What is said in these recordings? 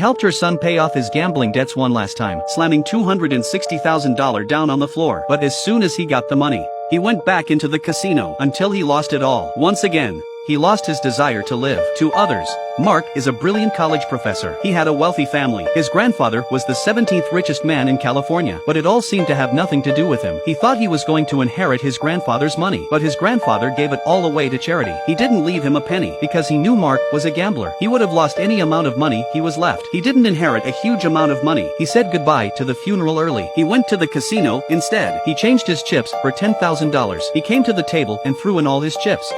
Helped her son pay off his gambling debts one last time, slamming $260,000 down on the floor. But as soon as he got the money, he went back into the casino until he lost it all. Once again, he lost his desire to live. To others, Mark is a brilliant college professor. He had a wealthy family. His grandfather was the 17th richest man in California, but it all seemed to have nothing to do with him. He thought he was going to inherit his grandfather's money, but his grandfather gave it all away to charity. He didn't leave him a penny, because he knew Mark was a gambler. He would have lost any amount of money he was left. He didn't inherit a huge amount of money. He said goodbye to the funeral early. He went to the casino instead. He changed his chips for $10,000. He came to the table and threw in all his chips.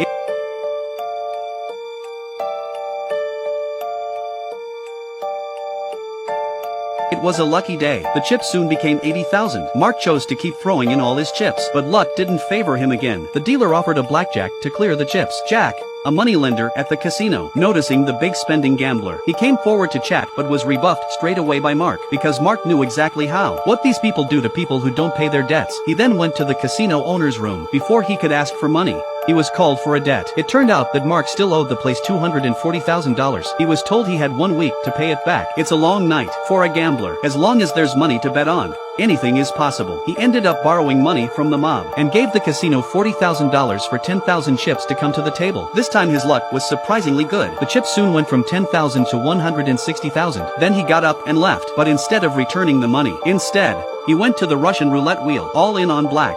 It was a lucky day. The chips soon became 80,000. Mark chose to keep throwing in all his chips, but luck didn't favor him again. The dealer offered a blackjack to clear the chips. Jack, a moneylender at the casino, noticing the big spending gambler, he came forward to chat but was rebuffed straight away by Mark, because Mark knew exactly what these people do to people who don't pay their debts. He then went to the casino owner's room. Before he could ask for money, he was called for a debt. It turned out that Mark still owed the place $240,000. He was told he had 1 week to pay it back. It's a long night for a gambler. As long as there's money to bet on, anything is possible. He ended up borrowing money from the mob and gave the casino $40,000 for 10,000 chips to come to the table. This time his luck was surprisingly good. The chips soon went from 10,000 to 160,000. Then he got up and left, but instead of returning the money, he went to the Russian roulette wheel, all in on black.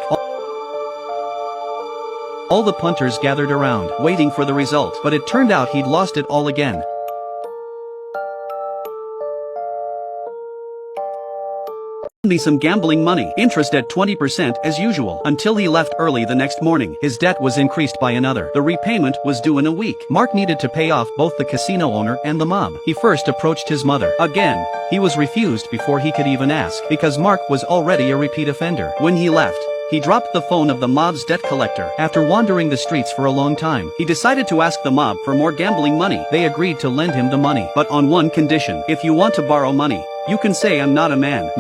All the punters gathered around, waiting for the result, but it turned out he'd lost it all again. Me some gambling money, interest at 20% as usual, until he left early the next morning. His debt was increased by another. The repayment was due in a week. Mark needed to pay off both the casino owner and the mob. He first approached his mother. Again, he was refused before he could even ask, because Mark was already a repeat offender. When he left, he dropped the phone of the mob's debt collector. After wandering the streets for a long time, he decided to ask the mob for more gambling money. They agreed to lend him the money, but on one condition: if you want to borrow money, you can say I'm not a man.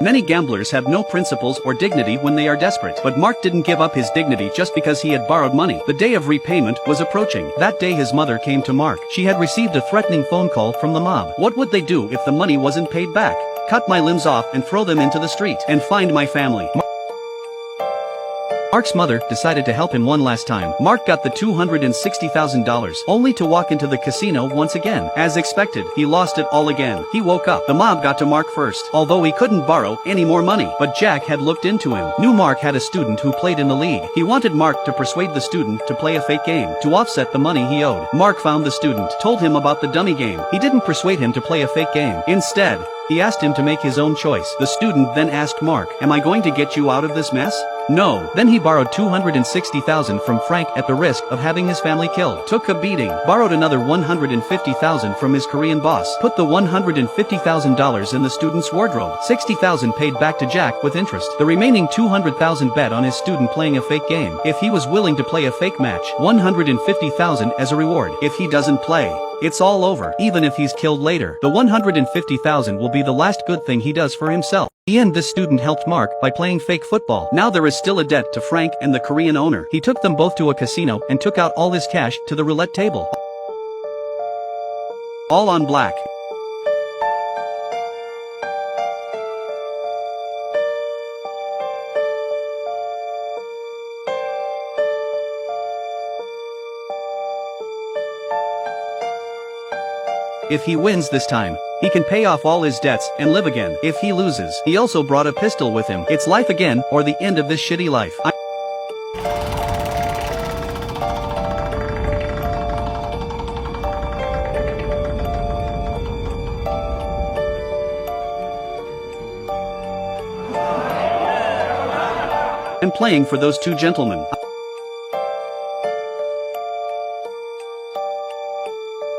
Many gamblers have no principles or dignity when they are desperate, but Mark didn't give up his dignity just because he had borrowed money. The day of repayment was approaching. That day his mother came to Mark. She had received a threatening phone call from the mob. What would they do if the money wasn't paid back? Cut my limbs off and throw them into the street, and find my family. Mark's mother decided to help him one last time. Mark got the $260,000, only to walk into the casino once again. As expected, he lost it all again. He woke up. The mob got to Mark first, although he couldn't borrow any more money. But Jack had looked into him. Knew Mark had a student who played in the league. He wanted Mark to persuade the student to play a fake game, to offset the money he owed. Mark found the student, told him about the dummy game. He didn't persuade him to play a fake game. Instead, he asked him to make his own choice. The student then asked Mark, "Am I going to get you out of this mess?" "No." Then he borrowed $260,000 from Frank at the risk of having his family killed. Took a beating. Borrowed another $150,000 from his Korean boss. Put the $150,000 in the student's wardrobe. $60,000 paid back to Jack with interest. The remaining $200,000 bet on his student playing a fake game. If he was willing to play a fake match, $150,000 as a reward. If he doesn't play, it's all over. Even if he's killed later, the $150,000 will be the last good thing he does for himself. In the end, this student helped Mark by playing fake football. Now there is still a debt to Frank and the Korean owner. He took them both to a casino and took out all his cash to the roulette table. All on black. If he wins this time, he can pay off all his debts and live again. If he loses, he also brought a pistol with him. It's life again, or the end of this shitty life. I'm playing for those two gentlemen.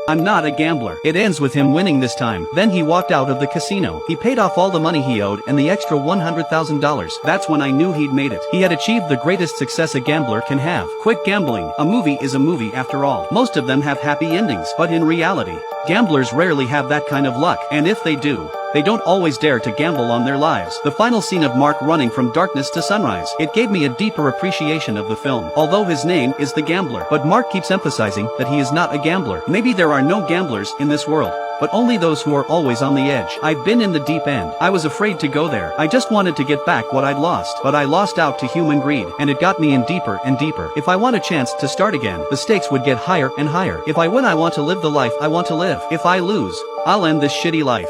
I'm not a gambler. It ends with him winning this time. Then he walked out of the casino. He paid off all the money he owed and the extra $100,000. That's when I knew he'd made it. He had achieved the greatest success a gambler can have. Quit gambling. A movie is a movie after all. Most of them have happy endings, but in reality, gamblers rarely have that kind of luck. And if they do, they don't always dare to gamble on their lives. The final scene of Mark running from darkness to sunrise. It gave me a deeper appreciation of the film. Although his name is The Gambler, but Mark keeps emphasizing that he is not a gambler. Maybe there are no gamblers in this world, but only those who are always on the edge. I've been in the deep end. I was afraid to go there. I just wanted to get back what I'd lost. But I lost out to human greed, and it got me in deeper and deeper. If I want a chance to start again, the stakes would get higher and higher. If I win, I want to live the life I want to live. If I lose, I'll end this shitty life.